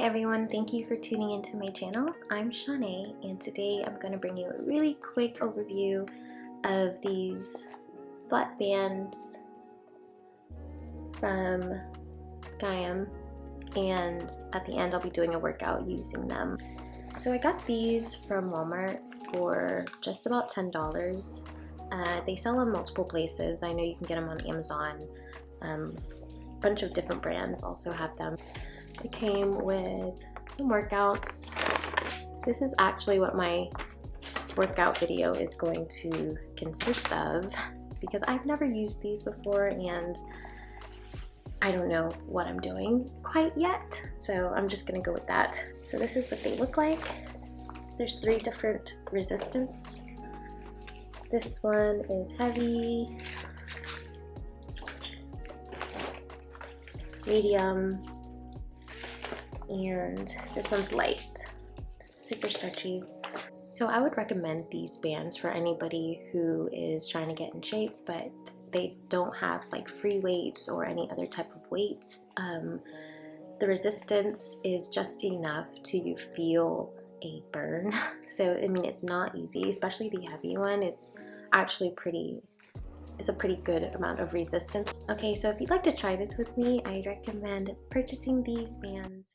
everyone, thank you for tuning into my channel. I'm Shanae, and today I'm going to bring you a really quick overview of these flat bands from Gaiam, and at the end I'll be doing a workout using them. So I got these from Walmart for just about $10. They sell in multiple places. I know you can get them on Amazon. A bunch of different brands also have them. It came with some workouts. This is actually what my workout video is going to consist of because I've never used these before and I don't know what I'm doing quite yet, so I'm just gonna go with that. So this is what they look like. There's 3 different resistance. This one is heavy, medium, and this one's light. Super stretchy. So I would recommend these bands for anybody who is trying to get in shape but they don't have like free weights or any other type of weights. The resistance is just enough to feel a burn. So I mean, it's not easy, especially the heavy one. It's actually it's a pretty good amount of resistance. Okay, so if you'd like to try this with me, I'd recommend purchasing these bands.